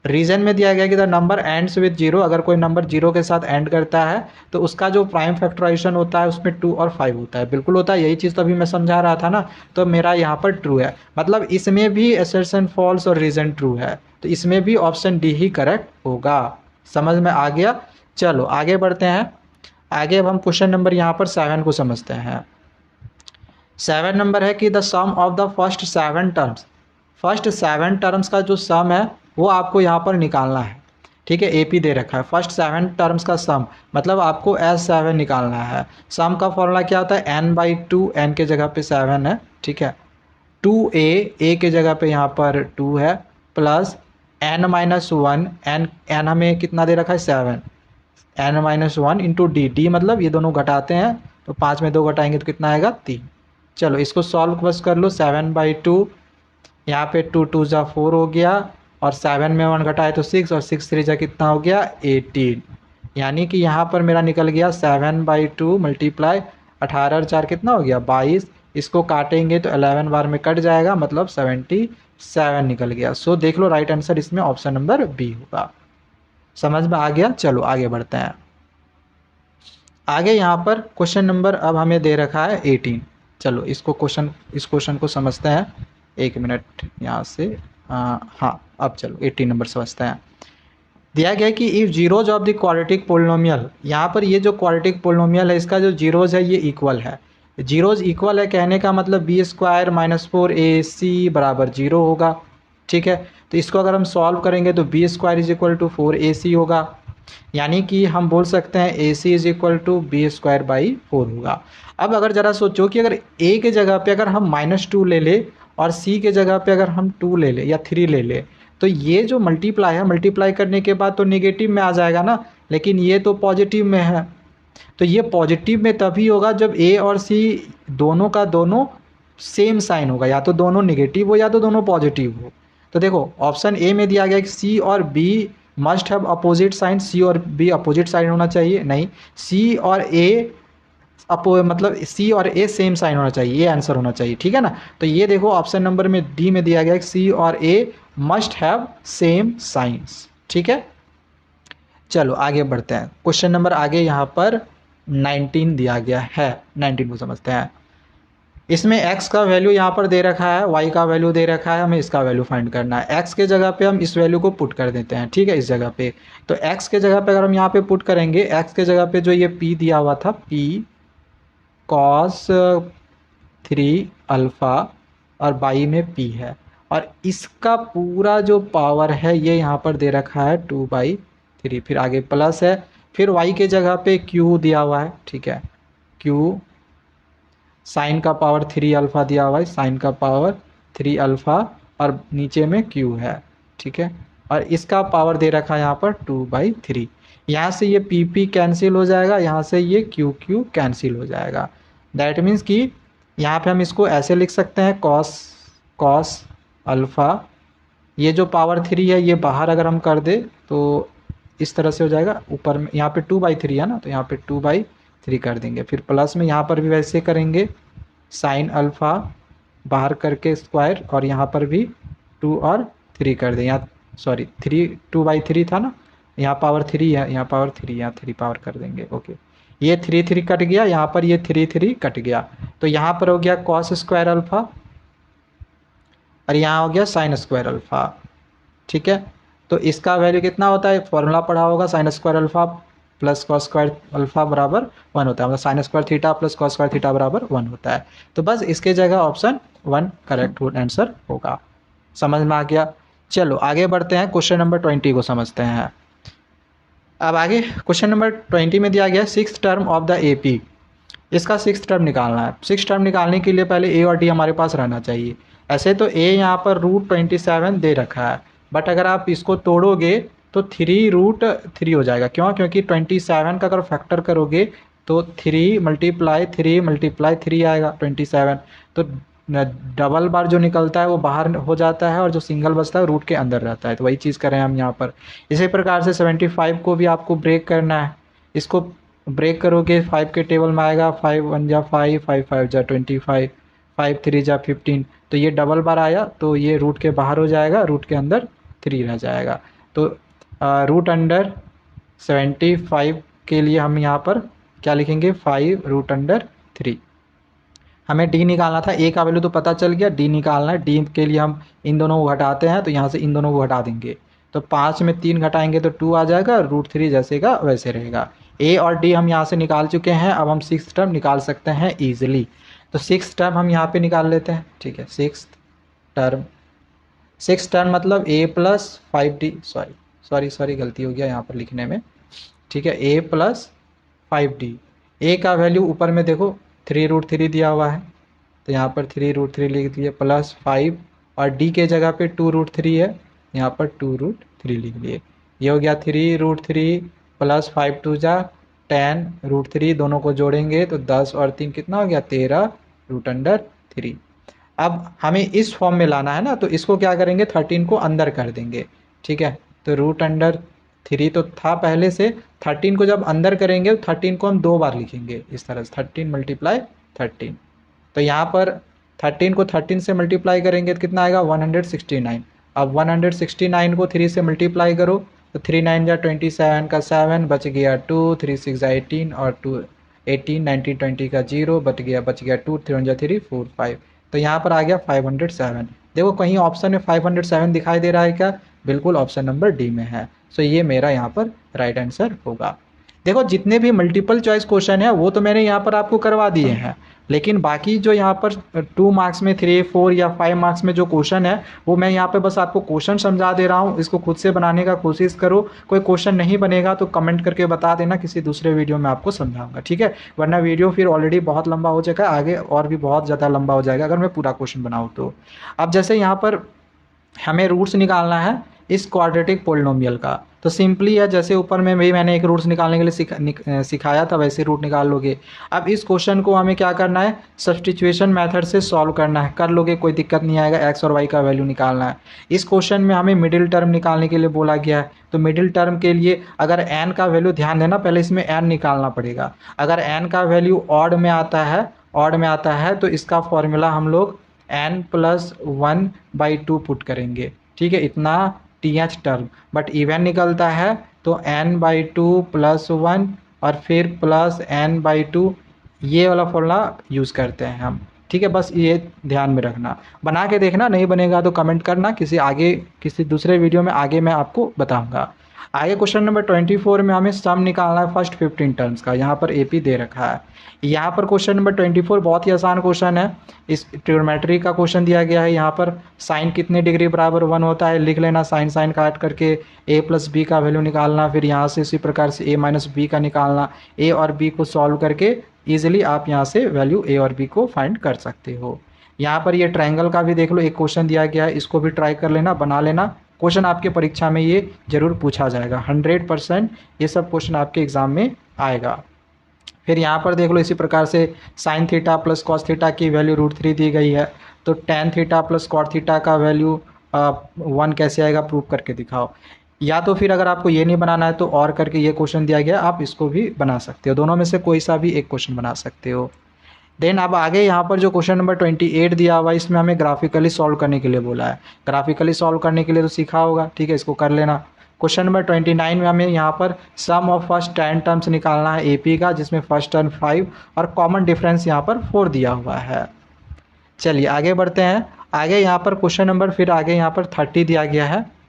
रीजन में दिया गया कि द नंबर एंड्स विद 0, अगर कोई नंबर 0 के साथ एंड करता है तो उसका जो प्राइम फैक्टराइजेशन होता है उसमें 2 और 5 होता है। बिल्कुल होता है, यही चीज़ तो अभी मैं समझा रहा था ना, तो मेरा यहाँ पर ट्रू है। मतलब इसमें भी असर्शन फॉल्स और रीजन ट्रू है, तो इसमें भी ऑप्शन डी ही करेक्ट होगा। समझ में आ गया? चलो आगे बढ़ते हैं। आगे अब हम क्वेश्चन नंबर यहाँ पर 7 को समझते हैं। 7 नंबर है कि the sum of the first 7 terms, first 7 terms का जो सम है वो आपको यहाँ पर निकालना है। ठीक है, एपी दे रखा है, फर्स्ट 7 टर्म्स का सम, मतलब आपको S7 निकालना है। सम का फॉर्मूला क्या होता है, n/2, n के जगह पे 7 है, ठीक है, 2a, a के जगह पे यहाँ पर 2 है, प्लस n-1, n हमें कितना दे रखा है, 7, n-1 इंटू डी मतलब ये दोनों घटाते हैं तो 5 में 2 घटाएंगे तो कितना आएगा, 3। चलो इसको सॉल्व बस कर लो, 7/2, यहाँ पे 2 2 जा 4 हो गया, और 7 में 1 घटाए तो 6, और 6 3 जा कितना हो गया, 18। यानी कि यहाँ पर मेरा निकल गया 7/2 मल्टीप्लाई 18 और 4 कितना हो गया, 22। इसको काटेंगे तो 11 बार में कट जाएगा, मतलब 77 निकल गया। सो देख लो राइट आंसर इसमें ऑप्शन नंबर बी होगा। समझ में आ गया? चलो आगे बढ़ते हैं। आगे यहाँ पर क्वेश्चन नंबर अब हमें दे रखा है 18। चलो इस क्वेश्चन को समझते हैं। 1 मिनट यहाँ से, हाँ अब चलो 18 नंबर समझते हैं। दिया गया कि if zeros of the quadratic polynomial, यहाँ पर ये जो क्वाड्रेटिक पोलिनोमियल है इसका जो जीरोज है ये इक्वल है। जीरोज इक्वल है कहने का मतलब b² - 4ac बराबर 0 होगा। ठीक है, तो इसको अगर हम सॉल्व करेंगे तो b² = 4ac होगा, यानी कि हम बोल सकते हैं AC = b²/4 होगा। अब अगर ज़रा सोचो कि अगर a के जगह पे अगर हम -2 ले ले और c के जगह पे अगर हम 2 ले ले या 3 ले ले, तो ये जो मल्टीप्लाई है, मल्टीप्लाई करने के बाद तो नेगेटिव में आ जाएगा ना, लेकिन ये तो पॉजिटिव में है। तो ये पॉजिटिव में तभी होगा जब a और c दोनों का दोनों सेम साइन होगा, या तो दोनों नेगेटिव हो या तो दोनों पॉजिटिव हो। तो देखो ऑप्शन ए में दिया गया कि सी और B must have opposite sign, C और बी अपोजिट साइन होना चाहिए, नहीं, सी और ए मतलब सी और ए सेम साइन होना चाहिए, ये आंसर होना चाहिए। ठीक है ना, तो ये देखो ऑप्शन नंबर में डी में दिया गया कि सी और ए मस्ट हैव सेम साइंस। ठीक है, चलो आगे बढ़ते हैं। क्वेश्चन नंबर आगे यहाँ पर 19 दिया गया है, 19 को समझते हैं। इसमें x का वैल्यू यहाँ पर दे रखा है, y का वैल्यू दे रखा है, हमें इसका वैल्यू फाइंड करना है। x के जगह पे हम इस वैल्यू को पुट कर देते हैं, ठीक है, इस जगह पे। तो x के जगह पे अगर हम यहाँ पे पुट करेंगे, x के जगह पे जो ये p दिया हुआ था, p cos 3 अल्फ़ा, और y में p है, और इसका पूरा जो पावर है ये यहाँ पर दे रखा है 2/3, फिर आगे प्लस है, फिर y के जगह पे q दिया हुआ है, ठीक है, q साइन का पावर 3 अल्फ़ा दिया हुआ है, साइन का पावर 3 अल्फ़ा, और नीचे में q है, ठीक है, और इसका पावर दे रखा है यहाँ पर 2/3। यहाँ से ये p कैंसिल हो जाएगा, यहाँ से ये q कैंसिल हो जाएगा। दैट मीन्स कि यहाँ पे हम इसको ऐसे लिख सकते हैं, cos अल्फ़ा, ये जो पावर 3 है ये बाहर अगर हम कर दे तो इस तरह से हो जाएगा, ऊपर में यहाँ पे 2/3 है ना, तो यहाँ पे 2/3 कर देंगे, फिर प्लस में यहाँ पर भी वैसे करेंगे, साइन अल्फ़ा बाहर करके स्क्वायर, और यहाँ पर भी 2 और 3 कर दें, यहाँ सॉरी 2/3 था ना, यहाँ पावर 3 है, यहाँ पावर 3, यहाँ 3 पावर कर देंगे। ओके, ये 3 कट गया, यहाँ पर ये 3 कट गया, तो यहाँ पर हो गया cos² अल्फ़ा, और यहाँ हो गया sin² अल्फ़ा। ठीक है, तो इसका वैल्यू कितना होता है, फॉर्मूला पढ़ा होगा, sin² alpha plus cos² alpha बराबर 1 होता है, मतलब sin² theta plus cos² theta बराबर 1 होता है। तो बस इसके जगह ऑप्शन 1 करेक्ट आंसर होगा। समझ में आ गया? चलो आगे बढ़ते हैं, क्वेश्चन नंबर 20 को समझते हैं। अब आगे क्वेश्चन नंबर 20 में दिया गया six term of the AP. इसका सिक्स टर्म निकालना है। सिक्स टर्म निकालने के लिए पहले ए और डी हमारे पास रहना चाहिए। ऐसे तो ए यहाँ पर √27 दे रखा है, बट अगर आप इसको तोड़ोगे तो 3√3 हो जाएगा। क्यों? क्योंकि 27 का अगर फैक्टर करोगे तो 3 × 3 आएगा 27। तो डबल बार जो निकलता है वो बाहर हो जाता है और जो सिंगल बचता है रूट के अंदर रहता है। तो वही चीज़ करें हम यहाँ पर। इसी प्रकार से 75 को भी आपको ब्रेक करना है। इसको ब्रेक करोगे 5 के टेबल में आएगा 5 1 जा 5, 5 5 जा 25, 5 3 जा 15। तो ये डबल बार आया तो ये रूट के बाहर हो जाएगा, रूट के अंदर 3 रह जाएगा। तो √75 के लिए हम यहाँ पर क्या लिखेंगे? 5√3। हमें डी निकालना था। ए का वैल्यू तो पता चल गया, डी निकालना है। डी के लिए हम इन दोनों को घटाते हैं, तो यहाँ से इन दोनों को घटा देंगे। तो 5 में 3 घटाएंगे तो 2 आ जाएगा, √3 जैसे का वैसे रहेगा। ए और डी हम यहाँ से निकाल चुके हैं। अब हम सिक्स टर्म निकाल सकते हैं ईजिली। तो सिक्स टर्म हम यहाँ पे निकाल लेते हैं। ठीक है, सिक्स टर्म मतलब a + 5d, सॉरी गलती हो गया यहाँ पर लिखने में। ठीक है, a + 5d। a का वैल्यू ऊपर में देखो 3√3 दिया हुआ है, तो यहाँ पर 3√3 लिख दिए, प्लस 5 और d के जगह पे 2√3 है, यहाँ पर 2√3 लिख लिए। ये हो गया 3√3 + 5 2 जा 10√3, दोनों को जोड़ेंगे तो 10 और 3 कितना हो गया? 13√3। अब हमें इस फॉर्म में लाना है ना, तो इसको क्या करेंगे? 13 को अंदर कर देंगे। ठीक है, तो √3 तो था पहले से, 13 को जब अंदर करेंगे तो 13 को हम 2 बार लिखेंगे इस तरह से, 13 × 13। तो यहाँ पर 13 को 13 से मल्टीप्लाई करेंगे तो कितना आएगा? 169। अब 169 को 3 से मल्टीप्लाई करो तो 3 9 जा 27 का 7 बच गया 2, 3 6 जा 18 और 2 18, 19 20 का 0 बच गया 2, 3 1 जा 3 4 5। तो यहाँ पर आ गया 507। देखो कहीं ऑप्शन में 507 दिखाई दे रहा है क्या? बिल्कुल ऑप्शन नंबर डी में है। सो ये मेरा यहाँ पर राइट आंसर होगा। देखो जितने भी मल्टीपल चॉइस क्वेश्चन है वो तो मैंने यहाँ पर आपको करवा दिए हैं, लेकिन बाकी जो यहाँ पर 2 मार्क्स में, 3 4 या 5 मार्क्स में जो क्वेश्चन है वो मैं यहाँ पे बस आपको क्वेश्चन समझा दे रहा हूँ। इसको खुद से बनाने का कोशिश करो। कोई क्वेश्चन नहीं बनेगा तो कमेंट करके बता देना, किसी दूसरे वीडियो में आपको समझाऊंगा। ठीक है, वरना वीडियो फिर ऑलरेडी बहुत लंबा हो जाएगा, आगे और भी बहुत ज़्यादा लंबा हो जाएगा अगर मैं पूरा क्वेश्चन बनाऊँ तो। अब जैसे यहाँ पर हमें रूट्स निकालना है इस क्वाड्रेटिक पोलिनोमियल का, तो सिंपली है, जैसे ऊपर में भी मैंने एक रूट्स निकालने के लिए सिखाया था वैसे रूट निकाल लोगे। अब इस क्वेश्चन को हमें क्या करना है? सब्स्टिट्यूशन मेथड से सॉल्व करना है। कर लोगे, कोई दिक्कत नहीं आएगा। एक्स और वाई का वैल्यू निकालना है। इस क्वेश्चन में हमें मिडिल टर्म निकालने के लिए बोला गया है, तो मिडिल टर्म के लिए अगर एन का वैल्यू, ध्यान देना पहले इसमें एन निकालना पड़ेगा। अगर एन का वैल्यू ऑड में आता है तो इसका फॉर्मूला हम लोग n + 1/2 पुट करेंगे। ठीक है, इतना th टर्म, बट इवन निकलता है तो n/2 + 1 और फिर प्लस n/2, ये वाला फॉर्मूला यूज़ करते हैं हम। ठीक है, बस ये ध्यान में रखना। बना के देखना, नहीं बनेगा तो कमेंट करना, किसी दूसरे वीडियो में आगे मैं आपको बताऊंगा। आगे क्वेश्चन नंबर 24 में हमें सम निकालना है फर्स्ट 15 टर्म्स का। यहाँ पर एपी दे रखा है। यहाँ पर क्वेश्चन नंबर 24 बहुत ही आसान क्वेश्चन है। इस ट्रिग्नोमेट्री का क्वेश्चन दिया गया है। यहाँ पर साइन कितने डिग्री बराबर 1 होता है लिख लेना, साइन काट करके a + b का वैल्यू निकालना, फिर यहाँ से इसी प्रकार से a - b का निकालना। a और b को सॉल्व करके ईजिली आप यहाँ से वैल्यू a और b को फाइंड कर सकते हो। यहाँ पर ये ट्राइंगल का भी देख लो, एक क्वेश्चन दिया गया है, इसको भी ट्राई कर लेना, बना लेना। क्वेश्चन आपके परीक्षा में ये जरूर पूछा जाएगा, 100% ये सब क्वेश्चन आपके एग्जाम में आएगा। फिर यहाँ पर देख लो, इसी प्रकार से sin θ + cos θ की वैल्यू √3 दी गई है, तो tan θ + cot θ का वैल्यू 1 कैसे आएगा? प्रूव करके दिखाओ। या तो फिर अगर आपको ये नहीं बनाना है तो और करके ये क्वेश्चन दिया गया, आप इसको भी बना सकते हो। दोनों में से कोई सा भी एक क्वेश्चन बना सकते हो। देन अब आगे यहाँ पर जो क्वेश्चन नंबर 28 दिया हुआ है, इसमें हमें ग्राफिकली सॉल्व करने के लिए बोला है। ग्राफिकली सॉल्व करने के लिए तो सीखा होगा, ठीक है, इसको कर लेना। क्वेश्चन नंबर 29 में हमें यहाँ पर सम ऑफ फर्स्ट 10 टर्म्स निकालना है एपी का, जिसमें फर्स्ट टर्म 5 और कॉमन डिफरेंस यहाँ पर 4 दिया हुआ है। चलिए आगे बढ़ते हैं। आगे यहाँ पर क्वेश्चन नंबर फिर आगे यहाँ पर 30 दिया गया है।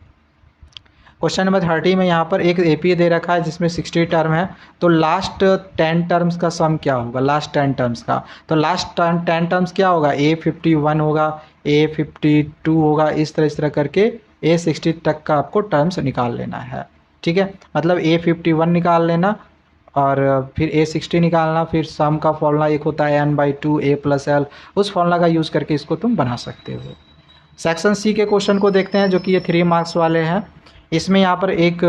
क्वेश्चन नंबर 30 में यहाँ पर एक एपी दे रखा है जिसमें 60 टर्म है, तो लास्ट 10 टर्म्स का सम क्या होगा? लास्ट 10 टर्म्स का, तो लास्ट 10 टर्म्स क्या होगा? A51 होगा, A52 होगा, इस तरह करके A60 तक का आपको टर्म्स निकाल लेना है। ठीक है, मतलब A51 निकाल लेना और फिर A60 निकालना, फिर सम का फॉर्मूला एक होता है n/2 a+l, उस फॉर्मूला का यूज़ करके इसको तुम बना सकते हो। सेक्शन सी के क्वेश्चन को देखते हैं जो कि ये 3 मार्क्स वाले हैं। इसमें यहाँ पर एक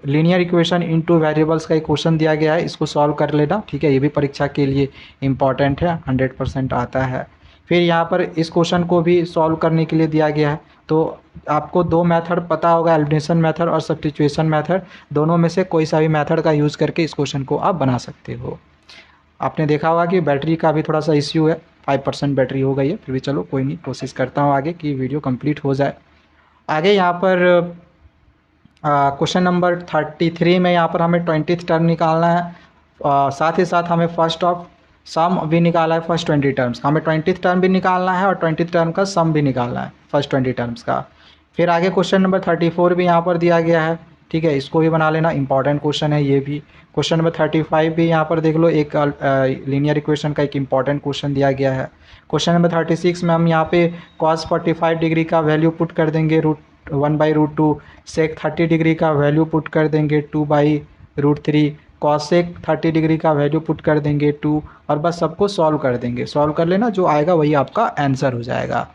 लीनियर इक्वेशन इनटू वेरिएबल्स का एक क्वेश्चन दिया गया है, इसको सॉल्व कर लेना। ठीक है, ये भी परीक्षा के लिए इम्पॉर्टेंट है, 100% आता है। फिर यहाँ पर इस क्वेश्चन को भी सॉल्व करने के लिए दिया गया है, तो आपको 2 मेथड पता होगा, एलिमिनेशन मेथड और सब्स्टिट्यूशन मेथड। दोनों में से कोई सा भी मेथड का यूज़ करके इस क्वेश्चन को आप बना सकते हो। आपने देखा होगा कि बैटरी का भी थोड़ा सा इश्यू है, 5% बैटरी हो गई है, फिर भी चलो कोई नहीं, कोशिश करता हूँ आगे कि वीडियो कंप्लीट हो जाए। आगे यहाँ पर क्वेश्चन नंबर 33 में यहाँ पर हमें 20th टर्म निकालना है, साथ ही साथ हमें फर्स्ट ऑफ सम भी निकाला है फर्स्ट 20 टर्म्स का, हमें 20th टर्म भी निकालना है और 20th टर्म का सम भी निकालना है फर्स्ट 20 टर्म्स का। फिर आगे क्वेश्चन नंबर 34 भी यहाँ पर दिया गया है। ठीक है, इसको भी बना लेना, इंपॉर्टेंट क्वेश्चन है ये भी। क्वेश्चन नंबर 35 भी यहाँ पर देख लो, एक लीनियर इक्वेशन का एक इंपॉर्टेंट क्वेश्चन दिया गया है। क्वेश्चन नंबर 36 में हम यहाँ पे cos 45 डिग्री का वैल्यू पुट कर देंगे, √1/√2। सेक 30 डिग्री का वैल्यू पुट कर देंगे, 2/√3। कॉसेक 30 डिग्री का वैल्यू पुट कर देंगे 2, और बस सबको सॉल्व कर देंगे। सॉल्व कर लेना, जो आएगा वही आपका आंसर हो जाएगा।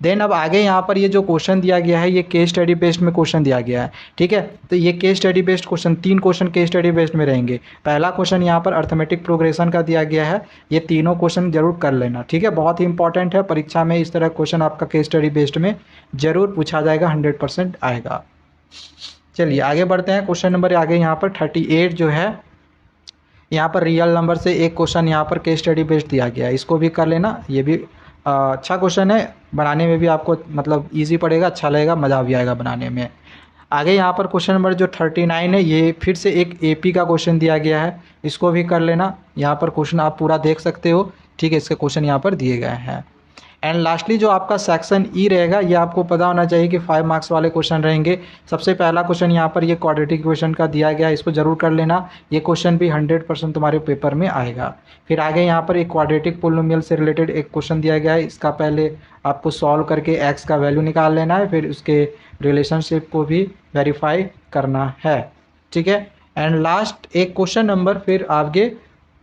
देन अब आगे यहाँ पर ये जो क्वेश्चन दिया गया है, ये केस स्टडी बेस्ड में क्वेश्चन दिया गया है। ठीक है, तो ये case study based question, 3 question case study based में रहेंगे। पहला क्वेश्चन यहाँ पर अर्थमेटिक प्रोग्रेशन का दिया गया है, ये तीनों क्वेश्चन जरूर कर लेना। ठीक है, बहुत ही इंपॉर्टेंट है, परीक्षा में इस तरह क्वेश्चन आपका केस स्टडी बेस्ड में जरूर पूछा जाएगा, 100% आएगा। चलिए आगे बढ़ते हैं। क्वेश्चन नंबर आगे यहाँ पर 38 जो है, यहाँ पर रियल नंबर से एक क्वेश्चन यहाँ पर केस स्टडी बेस्ड दिया गया है, इसको भी कर लेना। ये भी अच्छा क्वेश्चन है, बनाने में भी आपको मतलब इजी पड़ेगा, अच्छा लगेगा, मज़ा भी आएगा बनाने में। आगे यहाँ पर क्वेश्चन नंबर जो 39 है, ये फिर से एक एपी का क्वेश्चन दिया गया है, इसको भी कर लेना। यहाँ पर क्वेश्चन आप पूरा देख सकते हो। ठीक है, इसके क्वेश्चन यहाँ पर दिए गए हैं। एंड लास्टली जो आपका सेक्शन ई रहेगा, ये आपको पता होना चाहिए कि 5 मार्क्स वाले क्वेश्चन रहेंगे। सबसे पहला क्वेश्चन यहाँ पर ये क्वाड्रेटिक इक्वेशन का दिया गया है, इसको जरूर कर लेना। ये क्वेश्चन भी 100% तुम्हारे पेपर में आएगा। फिर आगे यहाँ पर एक क्वाड्रेटिक पोलिनोमियल से रिलेटेड एक क्वेश्चन दिया गया है, इसका पहले आपको सॉल्व करके एक्स का वैल्यू निकाल लेना है, फिर उसके रिलेशनशिप को भी वेरीफाई करना है। ठीक है, एंड लास्ट एक क्वेश्चन नंबर फिर आगे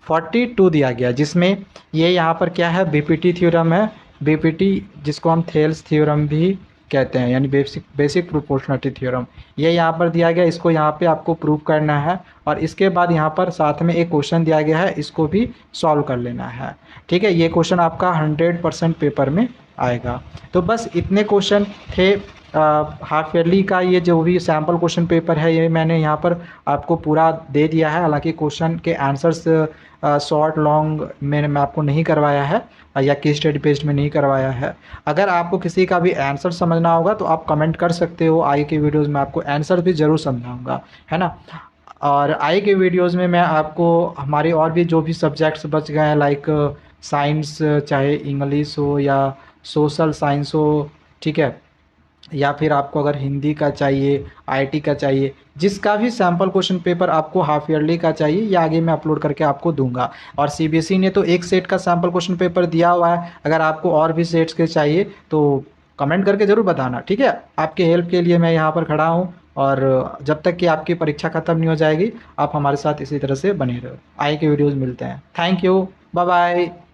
42 दिया गया, जिसमें ये यहाँ पर क्या है, बीपीटी थ्योरम है। बीपीटी जिसको हम थेल्स थ्योरम भी कहते हैं, यानी बेसिक प्रोपोर्शनलिटी थ्योरम, ये यहाँ पर दिया गया, इसको यहाँ पे आपको प्रूव करना है। और इसके बाद यहाँ पर साथ में एक क्वेश्चन दिया गया है, इसको भी सॉल्व कर लेना है। ठीक है, ये क्वेश्चन आपका 100% पेपर में आएगा। तो बस इतने क्वेश्चन थे हाफ ईयरली का। ये जो भी सैम्पल क्वेश्चन पेपर है, ये मैंने यहाँ पर आपको पूरा दे दिया है। हालांकि क्वेश्चन के आंसर्स शॉर्ट लॉन्ग मैं आपको नहीं करवाया है, या केस स्टडी बेस्ड में नहीं करवाया है। अगर आपको किसी का भी आंसर समझना होगा तो आप कमेंट कर सकते हो, आगे के वीडियोस में आपको आंसर भी ज़रूर समझाऊंगा, है ना। और आगे के वीडियोस में मैं आपको हमारे और भी जो भी सब्जेक्ट्स बच गए हैं, लाइक साइंस, चाहे इंग्लिश हो या सोशल साइंस हो, ठीक है, या फिर आपको अगर हिंदी का चाहिए, आईटी का चाहिए, जिसका भी सैम्पल क्वेश्चन पेपर आपको हाफ ईयरली का चाहिए, ये आगे मैं अपलोड करके आपको दूंगा। और सीबीएसई ने तो एक सेट का सैम्पल क्वेश्चन पेपर दिया हुआ है, अगर आपको और भी सेट्स के चाहिए तो कमेंट करके ज़रूर बताना। ठीक है, आपके हेल्प के लिए मैं यहाँ पर खड़ा हूँ, और जब तक कि आपकी परीक्षा ख़त्म नहीं हो जाएगी, आप हमारे साथ इसी तरह से बने रहो। आगे के वीडियोज़ मिलते हैं। Thank you, bye bye.